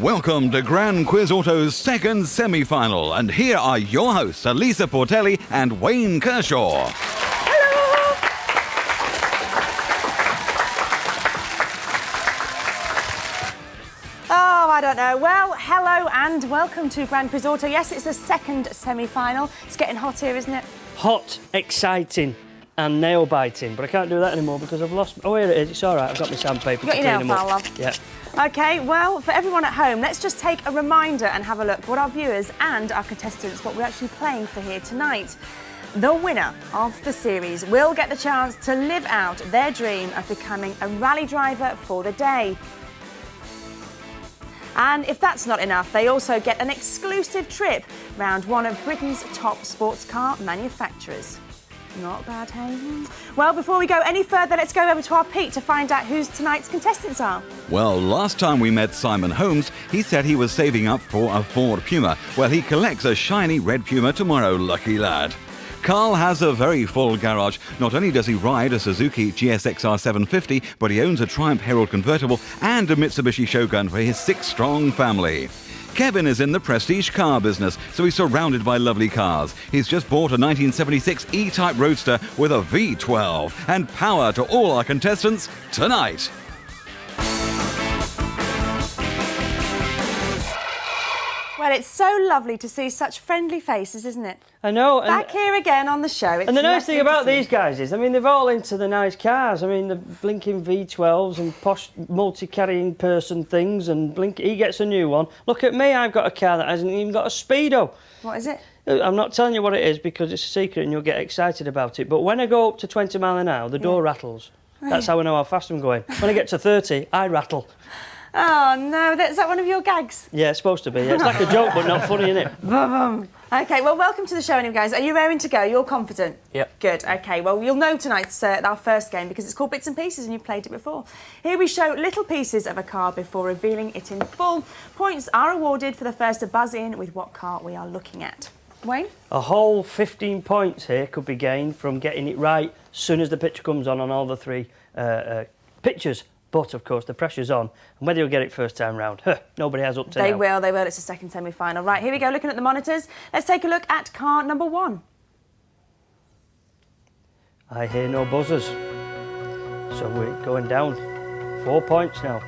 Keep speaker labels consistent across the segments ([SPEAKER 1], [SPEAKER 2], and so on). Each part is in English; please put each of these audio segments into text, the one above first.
[SPEAKER 1] Welcome to Grand Quiz Auto's second semi-final, and here are your hosts, Eliza Portelli and Wayne Kershaw.
[SPEAKER 2] Hello! Oh, I don't know. Well, hello and welcome to Grand Quiz Auto. Yes, it's the second semi-final. It's getting hot here, isn't it?
[SPEAKER 3] Hot, exciting and nail-biting, but I can't do that anymore because I've lost... Oh, here it is. It's all right. I've got my sandpaper to clean them up.
[SPEAKER 2] Love.
[SPEAKER 3] Yeah.
[SPEAKER 2] OK, well, for everyone at home, let's just take a reminder and have a look what our viewers and our contestants, what we're actually playing for here tonight. The winner of the series will get the chance to live out their dream of becoming a rally driver for the day. And if that's not enough, they also get an exclusive trip round one of Britain's top sports car manufacturers. Not bad, hey? Well, before we go any further, let's go over to our Pete to find out who tonight's contestants are.
[SPEAKER 1] Well, last time we met Simon Holmes, he said he was saving up for a Ford Puma. Well, he collects a shiny red Puma tomorrow, lucky lad. Carl has a very full garage. Not only does he ride a Suzuki GSXR 750, but he owns a Triumph Herald convertible and a Mitsubishi Shogun for his 6-strong family. Kevin is in the prestige car business, so he's surrounded by lovely cars. He's just bought a 1976 E-Type Roadster with a V12. And power to all our contestants tonight.
[SPEAKER 2] Well, it's so lovely to see such friendly faces, isn't it?
[SPEAKER 3] I know.
[SPEAKER 2] Back here again on the show. It's
[SPEAKER 3] and the nice thing about
[SPEAKER 2] lovely
[SPEAKER 3] these guys is, I mean, they're all into the nice cars. I mean, the blinking V12s and posh multi-carrying person things, and he gets a new one. Look at me, I've got a car that hasn't even got a speedo.
[SPEAKER 2] What is it?
[SPEAKER 3] I'm not telling you what it is because it's a secret and you'll get excited about it. But when I go up to 20 mile an hour, the door rattles. That's how I know how fast I'm going. When I get to 30, I rattle.
[SPEAKER 2] Oh, no, is that one of your gags?
[SPEAKER 3] Yeah, it's supposed to be. Yeah. It's like a joke, but not funny, innit?
[SPEAKER 2] OK, well, welcome to the show, anyway, guys. Are you raring to go? You're confident?
[SPEAKER 3] Yep.
[SPEAKER 2] Good. OK, well, you'll know tonight's our first game because it's called Bits and Pieces and you've played it before. Here we show little pieces of a car before revealing it in full. Points are awarded for the first to buzz in with what car we are looking at. Wayne? A
[SPEAKER 3] whole 15 points here could be gained from getting it right as soon as the picture comes on all the three pictures. But, of course, the pressure's on. And whether you'll get it first time round, nobody has up to now.
[SPEAKER 2] They will. It's the second semi-final. Right, here we go, looking at the monitors. Let's take a look at car number 1.
[SPEAKER 3] I hear no buzzers. So we're going down. 4 points now.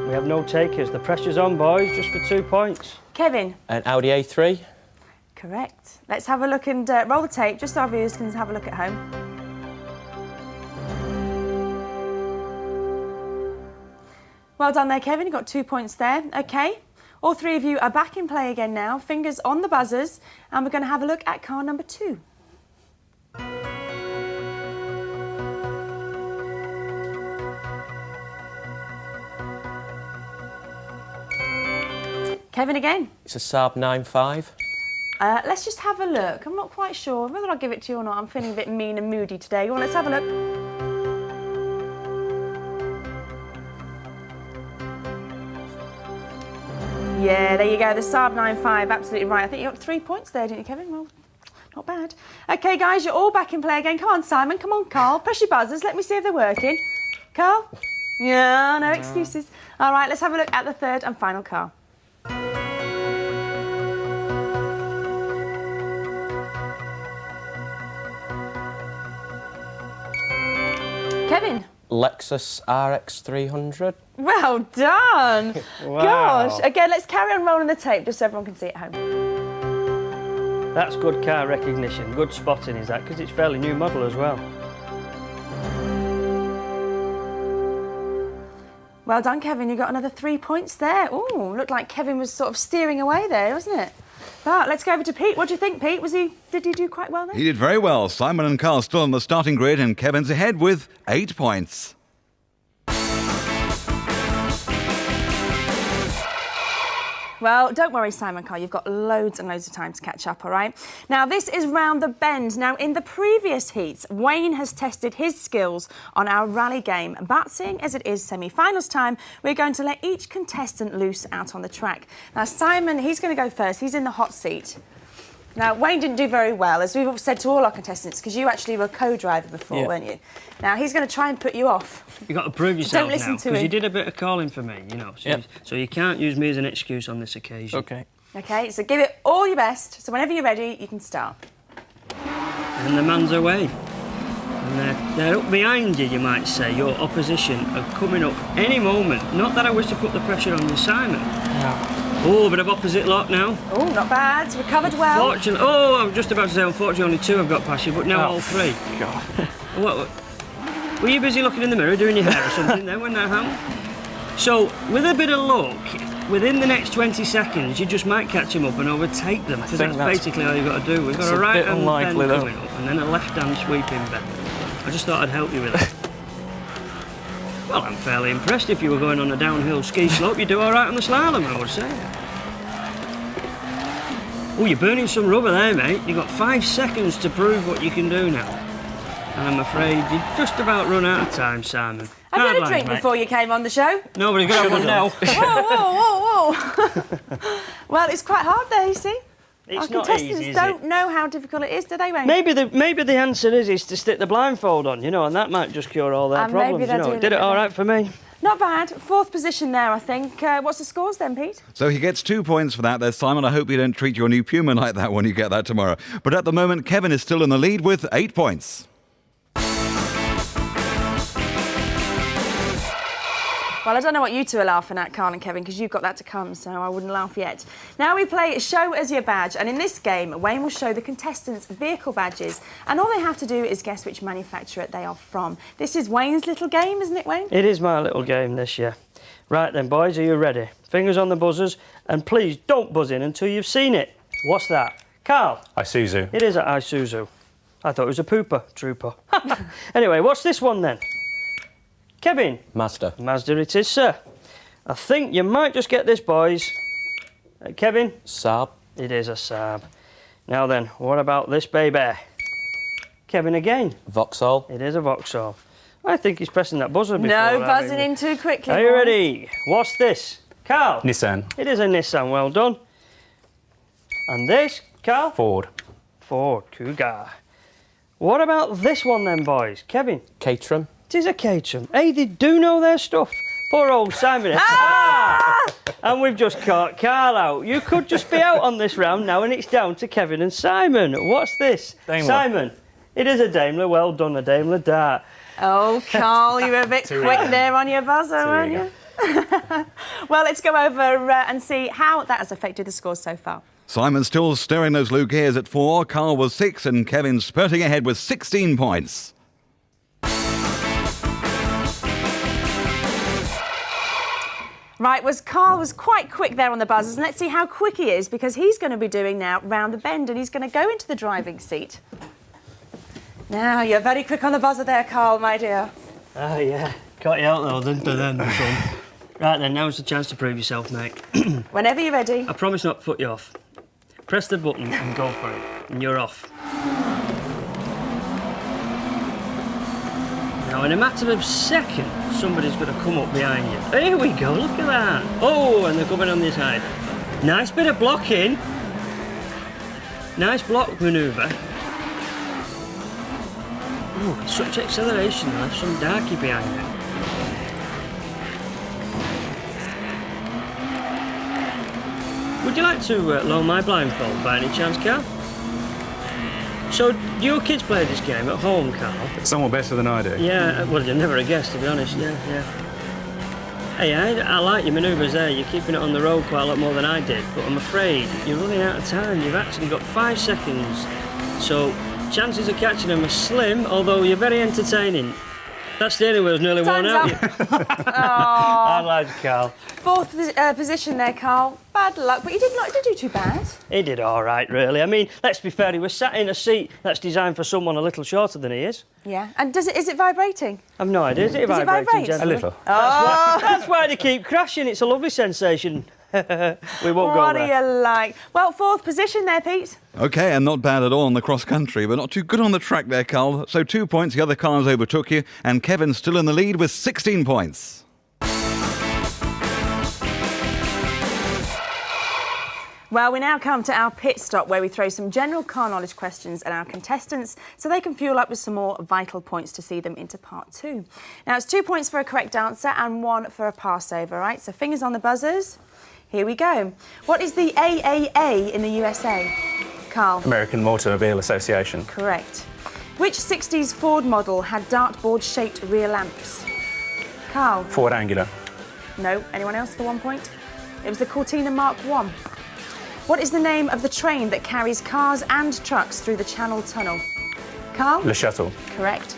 [SPEAKER 3] We have no takers. The pressure's on, boys, just for 2 points.
[SPEAKER 2] Kevin?
[SPEAKER 4] An Audi A3.
[SPEAKER 2] Correct. Let's have a look and roll the tape, just so our viewers can have a look at home. Well done there, Kevin. You got 2 points there. OK. All three of you are back in play again now. Fingers on the buzzers. And we're going to have a look at car number 2. Kevin again.
[SPEAKER 4] It's a Saab 9.5.
[SPEAKER 2] Let's just have a look. I'm not quite sure whether I'll give it to you or not. I'm feeling a bit mean and moody today. Well, let's have a look. Yeah, there you go. The Saab 9.5, absolutely right. I think you got 3 points there, didn't you, Kevin? Well, not bad. OK, guys, you're all back in play again. Come on, Simon. Come on, Carl. Press your buzzers. Let me see if they're working. Carl? Yeah, no excuses. All right, let's have a look at the third and final car. Kevin?
[SPEAKER 4] Lexus RX 300.
[SPEAKER 2] Well done!
[SPEAKER 3] Wow.
[SPEAKER 2] Gosh. Again, let's carry on rolling the tape just so everyone can see it at home.
[SPEAKER 3] That's good car recognition. Good spotting is that, because it's fairly new model as well.
[SPEAKER 2] Well done, Kevin. You got another 3 points there. Ooh, looked like Kevin was sort of steering away there, wasn't it? But let's go over to Pete. What do you think, Pete? Did he do quite well there?
[SPEAKER 1] He did very well. Simon and Carl still on the starting grid, and Kevin's ahead with 8 points.
[SPEAKER 2] Well, don't worry, Simon Carl, you've got loads and loads of time to catch up, all right? Now, this is round the bend. Now, in the previous heats, Wayne has tested his skills on our rally game. But seeing as it is semi-finals time, we're going to let each contestant loose out on the track. Now, Simon, he's going to go first. He's in the hot seat. Now, Wayne didn't do very well, as we've said to all our contestants, because you actually were co-driver before, weren't you? Now, he's going to try and put you off.
[SPEAKER 3] You've got to prove yourself
[SPEAKER 2] Don't listen
[SPEAKER 3] now,
[SPEAKER 2] to
[SPEAKER 3] because
[SPEAKER 2] him.
[SPEAKER 3] you did a bit of calling for me, you know. So you can't use me as an excuse on this occasion.
[SPEAKER 4] OK.
[SPEAKER 2] OK, so give it all your best. So whenever you're ready, you can start.
[SPEAKER 3] And the man's away. And they're up behind you, you might say. Your opposition are coming up any moment. Not that I wish to put the pressure on you, Simon.
[SPEAKER 4] No.
[SPEAKER 3] Oh, a bit of opposite lot now.
[SPEAKER 2] Oh, not bad. Recovered well.
[SPEAKER 3] Fortunately, oh, I was just about to say, unfortunately, only 2 have got past you, but now all 3.
[SPEAKER 4] God.
[SPEAKER 3] What? Were you busy looking in the mirror, doing your hair or something then when that happened? So, with a bit of luck, within the next 20 seconds, you just might catch him up and overtake them, because that's basically all you've got to do. We've got a right hand bend coming up and then a left hand sweeping bend. I just thought I'd help you with that. Well, I'm fairly impressed. If you were going on a downhill ski slope, you'd do all right on the slalom, I would say. Oh, you're burning some rubber there, mate. You've got 5 seconds to prove what you can do now. And I'm afraid you've just about run out of time, Simon.
[SPEAKER 2] Have you had a drink before you came on the show?
[SPEAKER 3] Nobody's got one now.
[SPEAKER 2] Whoa. Well, it's quite hard there, you see.
[SPEAKER 3] It's
[SPEAKER 2] Our
[SPEAKER 3] not
[SPEAKER 2] contestants
[SPEAKER 3] easy, is
[SPEAKER 2] don't
[SPEAKER 3] it?
[SPEAKER 2] know how difficult it is, do they, Wayne?
[SPEAKER 3] Maybe the answer is to stick the blindfold on, you know, and that might just cure all their
[SPEAKER 2] And maybe
[SPEAKER 3] problems, you
[SPEAKER 2] they'll
[SPEAKER 3] know.
[SPEAKER 2] do
[SPEAKER 3] It did it
[SPEAKER 2] that.
[SPEAKER 3] all right for me.
[SPEAKER 2] Not bad. 4th position there, I think. What's the scores then, Pete?
[SPEAKER 1] So he gets 2 points for that there, Simon. I hope you don't treat your new Puma like that when you get that tomorrow. But at the moment, Kevin is still in the lead with 8 points.
[SPEAKER 2] Well, I don't know what you two are laughing at, Carl and Kevin, because you've got that to come, so I wouldn't laugh yet. Now we play Show Us Your Badge, and in this game, Wayne will show the contestants vehicle badges, and all they have to do is guess which manufacturer they are from. This is Wayne's little game, isn't it, Wayne?
[SPEAKER 3] It is my little game this year. Right then, boys, are you ready? Fingers on the buzzers, and please don't buzz in until you've seen it. What's that? Carl?
[SPEAKER 5] Isuzu.
[SPEAKER 3] It is an Isuzu. I thought it was a pooper trooper. Anyway, what's this one then? Kevin?
[SPEAKER 4] Mazda.
[SPEAKER 3] Mazda it is, sir. I think you might just get this, boys. Kevin?
[SPEAKER 4] Saab.
[SPEAKER 3] It is a Saab. Now then, what about this baby? Kevin again?
[SPEAKER 4] Vauxhall.
[SPEAKER 3] It is a Vauxhall. I think he's pressing that buzzer before.
[SPEAKER 2] No buzzing in too quickly.
[SPEAKER 3] Are you
[SPEAKER 2] boys.
[SPEAKER 3] ready? What's this? Carl?
[SPEAKER 5] Nissan.
[SPEAKER 3] It is a Nissan, well done. And this, Carl?
[SPEAKER 5] Ford.
[SPEAKER 3] Ford Cougar. What about this one then, boys? Kevin?
[SPEAKER 4] Caterham.
[SPEAKER 3] It is a Caterham. Hey, they do know their stuff. Poor old Simon. And we've just caught Carl out. You could just be out on this round now, and it's down to Kevin and Simon. What's this?
[SPEAKER 5] Daimler.
[SPEAKER 3] Simon. It is a Daimler. Well done, a Daimler Dart.
[SPEAKER 2] Oh, Carl, you were a bit quick there on your buzzer, weren't you? Well, let's go over and see how that has affected the scores so far.
[SPEAKER 1] Simon's still stirring those low gears at 4. Carl was 6, and Kevin spurting ahead with 16 points.
[SPEAKER 2] Right, Carl was quite quick there on the buzzers, and let's see how quick he is, because he's going to be doing now round the bend, and he's going to go into the driving seat. Now, you're very quick on the buzzer there, Carl, my dear.
[SPEAKER 3] Oh, yeah. Caught you out though, didn't I then, son? Right then, now's the chance to prove yourself, mate.
[SPEAKER 2] Whenever you're ready.
[SPEAKER 3] I promise not to put you off. Press the button and go for it, and you're off. Now, in a matter of seconds, somebody's going to come up behind you. Here we go, look at that. Oh, and they're coming on this side. Nice bit of blocking. Nice block manoeuvre. Oh, such acceleration, they'll have some darky behind you. Would you like to lower my blindfold by any chance, Carl? So, do your kids play this game at home, Carl?
[SPEAKER 5] Somewhat better than I do.
[SPEAKER 3] Yeah, well, you'd never have guessed, to be honest, yeah. Hey, I like your manoeuvres there. You're keeping it on the road quite a lot more than I did, but I'm afraid you're running out of time. You've actually got 5 seconds. So, chances of catching them are slim, although you're very entertaining. That's the only way I was nearly worn out. I lied, Carl.
[SPEAKER 2] 4th position there, Carl. Bad luck, but you didn't do too bad.
[SPEAKER 3] He did all right, really. I mean, let's be fair, he was sat in a seat that's designed for someone a little shorter than he is.
[SPEAKER 2] Yeah, and is it vibrating?
[SPEAKER 3] I've no idea. Is it
[SPEAKER 2] Does it
[SPEAKER 3] vibrating,
[SPEAKER 2] vibrate?
[SPEAKER 3] gentlemen?
[SPEAKER 5] A little.
[SPEAKER 3] That's why they keep crashing. It's a lovely sensation. We won't go
[SPEAKER 2] What do
[SPEAKER 3] there.
[SPEAKER 2] you like? Well, 4th position there, Pete.
[SPEAKER 1] OK, and not bad at all on the cross-country, but not too good on the track there, Carl. So 2 points, the other cars overtook you, and Kevin's still in the lead with 16 points.
[SPEAKER 2] Well, we now come to our pit stop where we throw some general car knowledge questions at our contestants so they can fuel up with some more vital points to see them into part 2. Now, it's 2 points for a correct answer and 1 for a passover, right? So fingers on the buzzers. Here we go. What is the AAA in the USA? Carl.
[SPEAKER 5] American Automobile Association.
[SPEAKER 2] Correct. Which 60s Ford model had dartboard-shaped rear lamps? Carl.
[SPEAKER 5] Ford Angular.
[SPEAKER 2] No. Anyone else for 1 point? It was the Cortina Mark I. What is the name of the train that carries cars and trucks through the Channel Tunnel? Carl?
[SPEAKER 5] Le Shuttle.
[SPEAKER 2] Correct.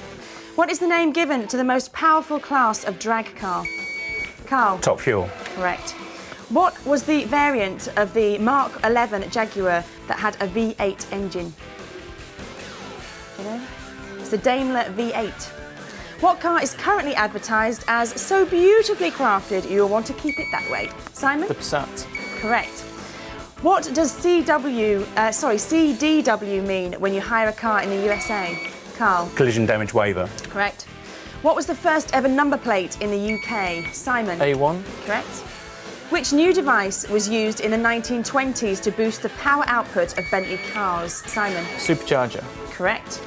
[SPEAKER 2] What is the name given to the most powerful class of drag car? Carl?
[SPEAKER 5] Top Fuel.
[SPEAKER 2] Correct. What was the variant of the Mark 11 Jaguar that had a V8 engine? Do you know? It's the Daimler V8. What car is currently advertised as so beautifully crafted you'll want to keep it that way? Simon?
[SPEAKER 4] The Passat.
[SPEAKER 2] Correct. What does CDW mean when you hire a car in the USA? Carl?
[SPEAKER 5] Collision Damage Waiver.
[SPEAKER 2] Correct. What was the first ever number plate in the UK? Simon?
[SPEAKER 4] A1.
[SPEAKER 2] Correct. Which new device was used in the 1920s to boost the power output of Bentley cars? Simon?
[SPEAKER 4] Supercharger.
[SPEAKER 2] Correct.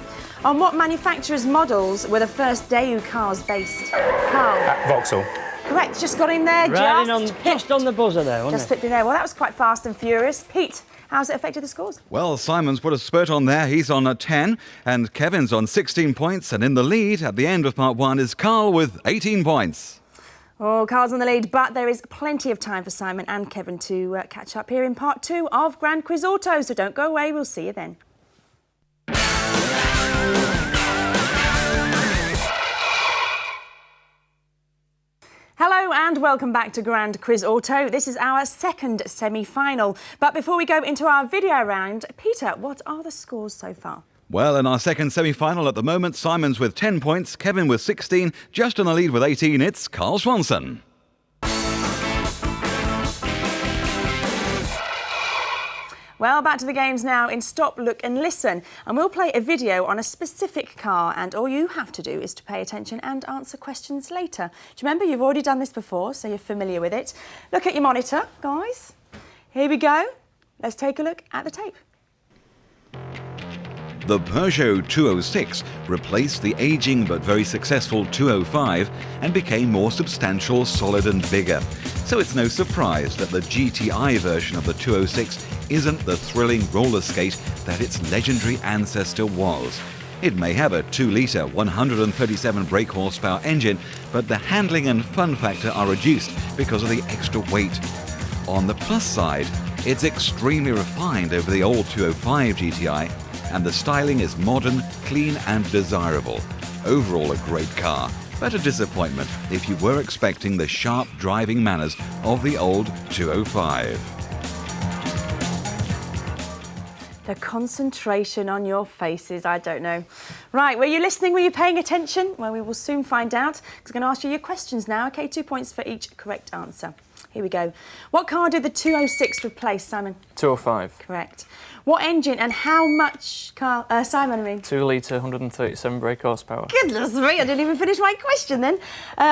[SPEAKER 2] On what manufacturer's models were the first Daewoo cars based? Carl?
[SPEAKER 5] Vauxhall.
[SPEAKER 2] Correct, just got in there,
[SPEAKER 3] Just on the buzzer there, wasn't
[SPEAKER 2] Just flipped in there. Well, that was quite fast and furious. Pete, how's it affected the scores?
[SPEAKER 1] Well, Simon's put a spurt on there. He's on 10, and Kevin's on 16 points. And in the lead at the end of part 1 is Carl with 18 points.
[SPEAKER 2] Oh, Carl's on the lead, but there is plenty of time for Simon and Kevin to catch up here in part 2 of Grand Quiz Auto. So don't go away. We'll see you then. Hello and welcome back to Grand Quiz Auto. This is our second semi-final. But before we go into our video round, Peter, what are the scores so far?
[SPEAKER 1] Well, in our second semi-final at the moment, Simon's with 10 points, Kevin with 16. Just in the lead with 18, it's Carl Swanson.
[SPEAKER 2] Well, back to the games now in Stop, Look and Listen. And we'll play a video on a specific car, and all you have to do is to pay attention and answer questions later. Do you remember, you've already done this before, so you're familiar with it. Look at your monitor, guys. Here we go. Let's take a look at the tape.
[SPEAKER 1] The Peugeot 206 replaced the ageing but very successful 205 and became more substantial, solid and bigger. So it's no surprise that the GTI version of the 206 isn't the thrilling roller skate that its legendary ancestor was. It may have a 2-litre, 137 brake horsepower engine, but the handling and fun factor are reduced because of the extra weight. On the plus side, it's extremely refined over the old 205 GTI, and the styling is modern, clean and desirable. Overall a great car, but a disappointment if you were expecting the sharp driving manners of the old 205.
[SPEAKER 2] The concentration on your faces, I don't know. Right, were you listening? Were you paying attention? Well, we will soon find out, because I'm going to ask you your questions now. OK, 2 points for each correct answer. Here we go. What car did the 206 replace, Simon?
[SPEAKER 4] 205.
[SPEAKER 2] Correct. What engine and how much, Simon, I mean?
[SPEAKER 4] 2-litre, 137 brake horsepower.
[SPEAKER 2] Goodness me, I didn't even finish my question then.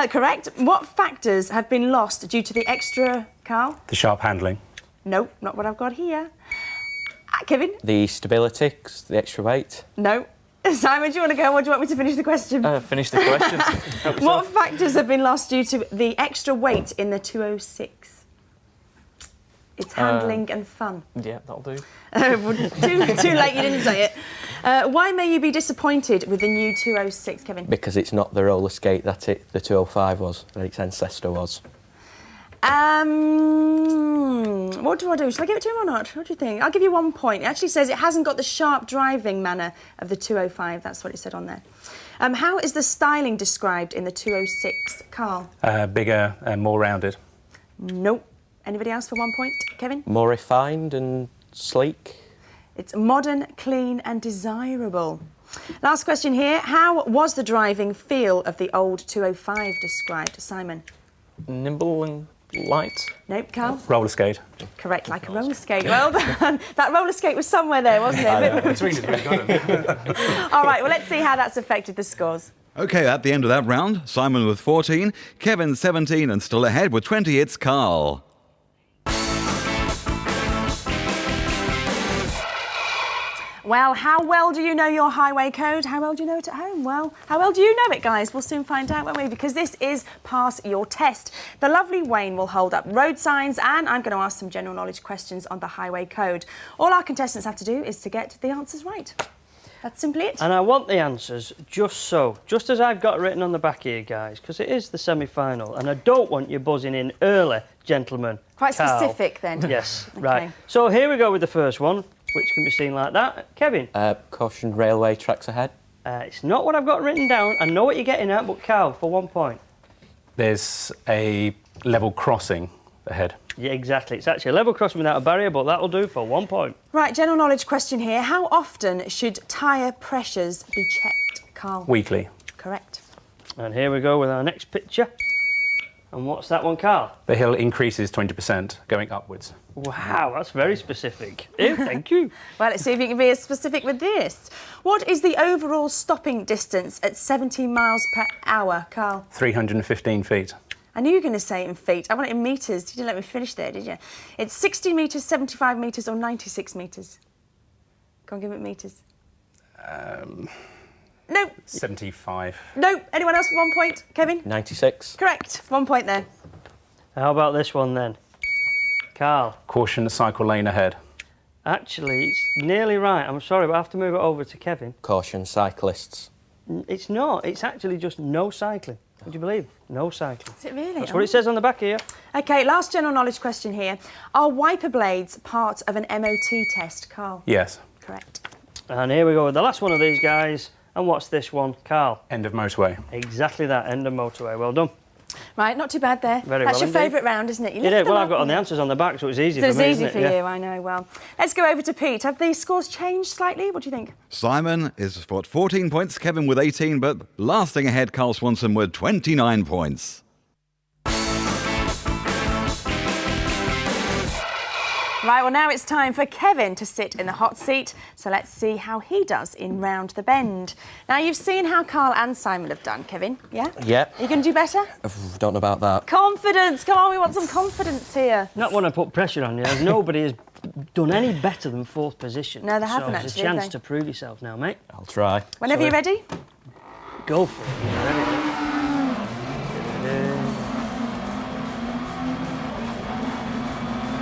[SPEAKER 2] Correct. What factors have been lost due to the extra, Carl?
[SPEAKER 5] The sharp handling.
[SPEAKER 2] No, not what I've got here. Kevin?
[SPEAKER 4] The stability, 'cause the extra weight.
[SPEAKER 2] No. Simon, do you want to go or do you want me to finish the question?
[SPEAKER 4] Finish the question.
[SPEAKER 2] What factors have been lost due to the extra weight in the 206? It's handling and fun.
[SPEAKER 4] Yeah, that'll do.
[SPEAKER 2] Too late, you didn't say it. Why may you be disappointed with the new 206, Kevin?
[SPEAKER 4] Because it's not the roller skate that the 205 was, that its ancestor was.
[SPEAKER 2] What do I do? Shall I give it to him or not? What do you think? I'll give you 1 point. It actually says it hasn't got the sharp driving manner of the 205. That's what it said on there. How is the styling described in the 206, Carl?
[SPEAKER 5] Bigger and more rounded.
[SPEAKER 2] Nope. Anybody else for 1 point? Kevin?
[SPEAKER 4] More refined and sleek.
[SPEAKER 2] It's modern, clean and desirable. Last question here. How was the driving feel of the old 205 described, Simon?
[SPEAKER 4] Nimble and light.
[SPEAKER 2] Nope, Carl?
[SPEAKER 5] Roller skate.
[SPEAKER 2] Correct, like a roller skate. Well done. That roller skate was somewhere there, wasn't it? All right, well, let's see how that's affected the scores.
[SPEAKER 1] OK, at the end of that round, Simon with 14, Kevin 17, and still ahead with 20, it's Carl.
[SPEAKER 2] Well, how well do you know your highway code? How well do you know it at home? Well, how well do you know it, guys? We'll soon find out, won't we? Because this is Pass Your Test. The lovely Wayne will hold up road signs and I'm going to ask some general knowledge questions on the highway code. All our contestants have to do is to get the answers right. That's simply it.
[SPEAKER 3] And I want the answers just as I've got written on the back here, guys, because it is the semi-final, and I don't want you buzzing in early, gentlemen.
[SPEAKER 2] Quite
[SPEAKER 3] Carl.
[SPEAKER 2] specific, then.
[SPEAKER 3] Yes,
[SPEAKER 2] Okay.
[SPEAKER 3] right. So here we go with the first one, which can be seen like that. Kevin?
[SPEAKER 4] Caution, railway tracks ahead.
[SPEAKER 3] It's not what I've got written down. I know what you're getting at, but Carl, for 1 point.
[SPEAKER 5] There's a level crossing ahead.
[SPEAKER 3] Yeah, exactly. It's actually a level crossing without a barrier, but that'll do for 1 point.
[SPEAKER 2] Right, general knowledge question here. How often should tyre pressures be checked, Carl?
[SPEAKER 5] Weekly.
[SPEAKER 2] Correct.
[SPEAKER 3] And here we go with our next picture. And what's that one, Carl?
[SPEAKER 5] The hill increases 20%, going upwards.
[SPEAKER 3] Wow, that's very specific. Ew, thank you.
[SPEAKER 2] Well, let's see if you can be as specific with this. What is the overall stopping distance at 70 miles per hour, Carl?
[SPEAKER 5] 315 feet.
[SPEAKER 2] I knew you were going to say it in feet. I want it in metres. You didn't let me finish there, did you? It's 60 metres, 75 metres or 96 metres? Go on, give it metres. No.
[SPEAKER 5] 75.
[SPEAKER 2] No. Anyone else for 1 point? Kevin?
[SPEAKER 4] 96.
[SPEAKER 2] Correct. 1 point there.
[SPEAKER 3] How about this one then? Carl?
[SPEAKER 5] Caution, cycle lane ahead.
[SPEAKER 3] Actually, it's nearly right. I'm sorry, but I have to move it over to Kevin.
[SPEAKER 4] Caution, cyclists.
[SPEAKER 3] It's not. It's actually just no cycling. Would you believe? No cycling.
[SPEAKER 2] Is it really?
[SPEAKER 3] That's what it says on the back here.
[SPEAKER 2] OK, last general knowledge question here. Are wiper blades part of an MOT test, Carl?
[SPEAKER 5] Yes.
[SPEAKER 2] Correct.
[SPEAKER 3] And here we go with the last one of these guys. And what's this one, Carl?
[SPEAKER 5] End of motorway.
[SPEAKER 3] Exactly that, end of motorway. Well done.
[SPEAKER 2] Right, not too bad there.
[SPEAKER 3] Very
[SPEAKER 2] That's
[SPEAKER 3] well
[SPEAKER 2] your
[SPEAKER 3] indeed.
[SPEAKER 2] favourite round, isn't it? You
[SPEAKER 3] It
[SPEAKER 2] lift
[SPEAKER 3] is.
[SPEAKER 2] them
[SPEAKER 3] Well, I've
[SPEAKER 2] up
[SPEAKER 3] got all the
[SPEAKER 2] and-
[SPEAKER 3] answers on the back, so it's easy
[SPEAKER 2] So
[SPEAKER 3] for
[SPEAKER 2] it's
[SPEAKER 3] me,
[SPEAKER 2] easy
[SPEAKER 3] isn't
[SPEAKER 2] for
[SPEAKER 3] it? Yeah.
[SPEAKER 2] you, I know. Well, let's go over to Pete. Have the scores changed slightly? What do you think?
[SPEAKER 1] Simon is got 14 points, Kevin with 18, but lasting ahead, Carl Swanson with 29 points.
[SPEAKER 2] Right, well, now it's time for Kevin to sit in the hot seat. So let's see how he does in Round the Bend. Now, you've seen how Carl and Simon have done, Kevin, yeah?
[SPEAKER 4] Yep.
[SPEAKER 2] Are you going to do better?
[SPEAKER 4] Don't know about that.
[SPEAKER 2] Confidence! Come on, we want some confidence here.
[SPEAKER 3] Not want to put pressure on you, as nobody has done any better than 4th position.
[SPEAKER 2] No, they haven't,
[SPEAKER 3] so there's
[SPEAKER 2] actually,
[SPEAKER 3] a chance
[SPEAKER 2] have they?
[SPEAKER 3] to prove yourself now, mate.
[SPEAKER 4] I'll try.
[SPEAKER 2] Whenever you're ready.
[SPEAKER 3] Go for it. You ready?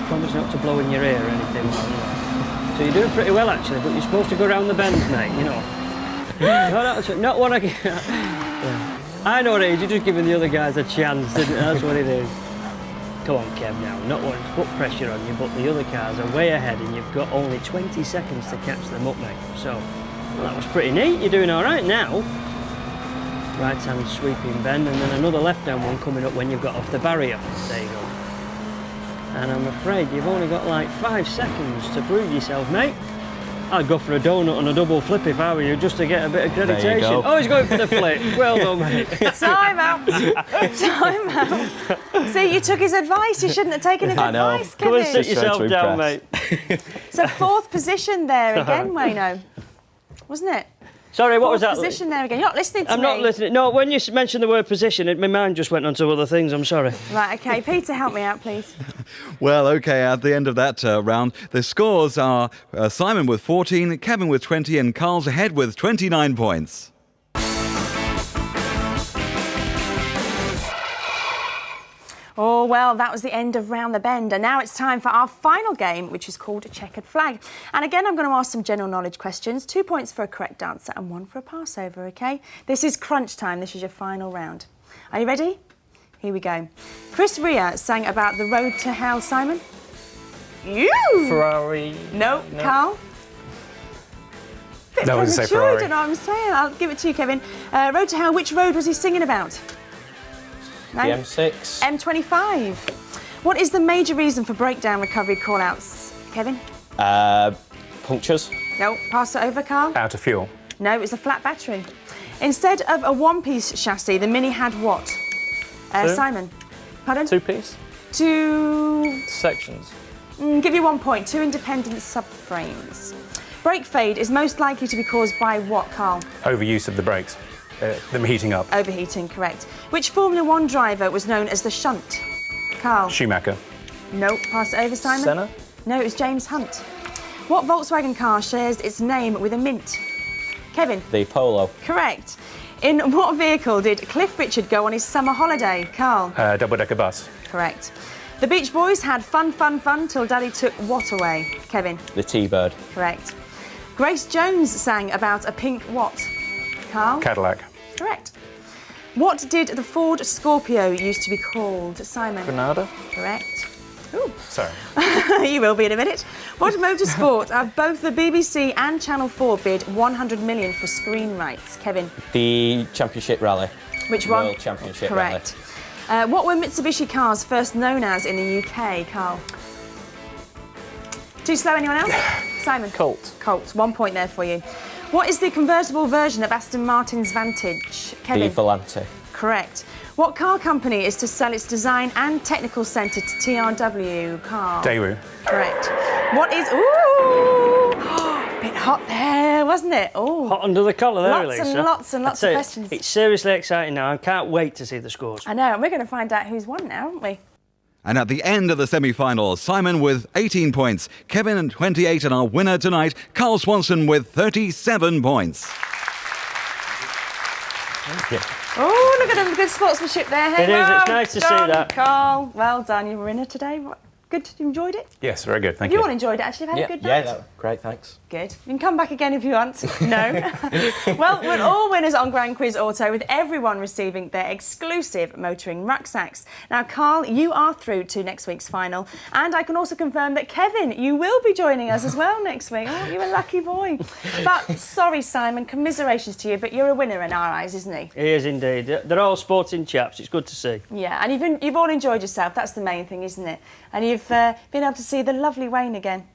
[SPEAKER 3] Promise not to blow in your ear or anything like that. So you're doing pretty well, actually, but you're supposed to go round the bend, mate, you know. No, not what I... Yeah. I know what it is, you're just giving the other guys a chance, isn't it? That's what it is. Come on, Kev, now. Not wanting to put pressure on you, but the other cars are way ahead and you've got only 20 seconds to catch them up, mate. So, well, that was pretty neat. You're doing all right now. Right-hand sweeping bend, and then another left-hand one coming up when you've got off the barrier. There you go. And I'm afraid you've only got like 5 seconds to prove yourself, mate. I'd go for a donut and a double flip if I were you, just to get a bit of accreditation.
[SPEAKER 4] There you go.
[SPEAKER 3] Oh, he's going for the flip. Well done, mate.
[SPEAKER 2] Time out. Time out. See, you took his advice. You shouldn't have taken his
[SPEAKER 4] I know.
[SPEAKER 2] advice,
[SPEAKER 3] Come and
[SPEAKER 2] Kevin.
[SPEAKER 3] sit yourself
[SPEAKER 4] to
[SPEAKER 3] down,
[SPEAKER 4] impress.
[SPEAKER 3] mate.
[SPEAKER 2] So 4th position there again, Wayno. Wasn't it?
[SPEAKER 3] Sorry, what was
[SPEAKER 2] 4th
[SPEAKER 3] that?
[SPEAKER 2] position there again. You're not listening to
[SPEAKER 3] I'm
[SPEAKER 2] me.
[SPEAKER 3] not listening. No, when you mentioned the word position, my mind just went on to other things. I'm sorry.
[SPEAKER 2] Right, OK. Peter, help me out, please.
[SPEAKER 1] Well, OK, at the end of that round, the scores are Simon with 14, Kevin with 20, and Carl's ahead with 29 points.
[SPEAKER 2] Oh, well, that was the end of Round the Bend. And now it's time for our final game, which is called Checkered Flag. And again, I'm going to ask some general knowledge questions. 2 points for a correct answer and 1 for a passover, OK? This is crunch time. This is your final round. Are you ready? Here we go. Chris Rea sang about the road to hell, Simon. You!
[SPEAKER 6] Ferrari.
[SPEAKER 2] No, Carl.
[SPEAKER 5] No one say
[SPEAKER 2] Premature, I
[SPEAKER 5] Ferrari.
[SPEAKER 2] don't know what I'm saying. I'll give it to you, Kevin. Road to hell, which road was he singing about? No?
[SPEAKER 4] The M6.
[SPEAKER 2] M25. What is the major reason for breakdown recovery call-outs, Kevin?
[SPEAKER 4] Punctures.
[SPEAKER 2] No, pass it over, Carl.
[SPEAKER 5] Out of fuel.
[SPEAKER 2] No, it's a flat battery. Instead of a one-piece chassis, the Mini had what?
[SPEAKER 6] Two.
[SPEAKER 2] Simon. Pardon?
[SPEAKER 6] 2-piece.
[SPEAKER 2] 2...
[SPEAKER 6] Sections.
[SPEAKER 2] Give you 1 point. 2 independent subframes. Brake fade is most likely to be caused by what, Carl?
[SPEAKER 5] Overuse of the brakes. Them heating up.
[SPEAKER 2] Overheating, correct. Which Formula 1 driver was known as the Shunt? Carl.
[SPEAKER 5] Schumacher.
[SPEAKER 2] No, pass it over, Simon.
[SPEAKER 6] Senna.
[SPEAKER 2] No, it was James Hunt. What Volkswagen car shares its name with a mint? Kevin?
[SPEAKER 4] The Polo.
[SPEAKER 2] Correct. In what vehicle did Cliff Richard go on his summer holiday? Carl?
[SPEAKER 5] Double-decker bus.
[SPEAKER 2] Correct. The Beach Boys had fun, fun, fun till Daddy took what away? Kevin?
[SPEAKER 4] The T-Bird.
[SPEAKER 2] Correct. Grace Jones sang about a pink what? Carl?
[SPEAKER 5] Cadillac.
[SPEAKER 2] Correct. What did the Ford Scorpio used to be called? Simon?
[SPEAKER 6] Granada.
[SPEAKER 2] Correct. Ooh.
[SPEAKER 5] Sorry.
[SPEAKER 2] You will be in a minute. What motorsport have both the BBC and Channel 4 bid 100 million for screen rights? Kevin?
[SPEAKER 4] The Championship Rally.
[SPEAKER 2] Which one?
[SPEAKER 4] World Championship
[SPEAKER 2] Correct. What were Mitsubishi cars first known as in the UK, Carl? Too slow, anyone else? Simon?
[SPEAKER 6] Colt.
[SPEAKER 2] Colt. 1 point there for you. What is the convertible version of Aston Martin's Vantage?
[SPEAKER 4] Rally.
[SPEAKER 2] Kevin?
[SPEAKER 4] The Volante.
[SPEAKER 2] Correct. What car company is to sell its design and technical centre to TRW? Carl?
[SPEAKER 5] Daewoo.
[SPEAKER 2] Correct. What is... Ooh! Bit hot there, wasn't it? Ooh.
[SPEAKER 3] Hot under the collar there,
[SPEAKER 2] Lots
[SPEAKER 3] Elisa.
[SPEAKER 2] and lots and lots of
[SPEAKER 3] I tell you,
[SPEAKER 2] questions.
[SPEAKER 3] It's seriously exciting now. I can't wait to see the scores.
[SPEAKER 2] I know, and we're going to find out who's won now, aren't we?
[SPEAKER 1] And at the end of the semi-finals, Simon with 18 points, Kevin at 28, and our winner tonight, Carl Swanson with 37 points.
[SPEAKER 2] Oh, look at them, good sportsmanship there. Hey,
[SPEAKER 3] It is,
[SPEAKER 2] well
[SPEAKER 3] it's nice to see
[SPEAKER 2] done,
[SPEAKER 3] that.
[SPEAKER 2] Carl, well done, you were winner today. Good, you enjoyed it?
[SPEAKER 5] Yes, very good. Thank
[SPEAKER 2] You
[SPEAKER 5] you.
[SPEAKER 2] all enjoyed it, actually, have had a good
[SPEAKER 4] Yeah,
[SPEAKER 2] night?
[SPEAKER 4] that, great, thanks.
[SPEAKER 2] Good. You can come back again if you want. No. Well, we're all winners on Grand Quiz Auto, with everyone receiving their exclusive motoring rucksacks. Now, Carl, you are through to next week's final, and I can also confirm that Kevin, you will be joining us as well next week. Oh, you're a lucky boy. But sorry, Simon, commiserations to you, but you're a winner in our eyes, isn't he?
[SPEAKER 3] He is indeed. They're all sporting chaps. It's good to see.
[SPEAKER 2] Yeah, and you've all enjoyed yourself. That's the main thing, isn't it? And you've been able to see the lovely Wayne again.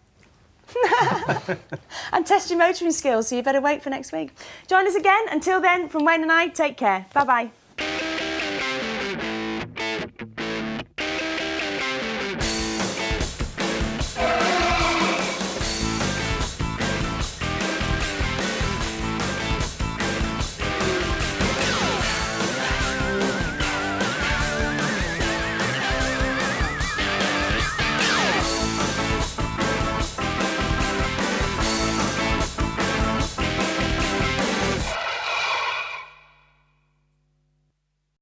[SPEAKER 2] And test your motoring skills, so you better wait for next week. Join us again. Until then, from Wayne and I, take care. Bye-bye.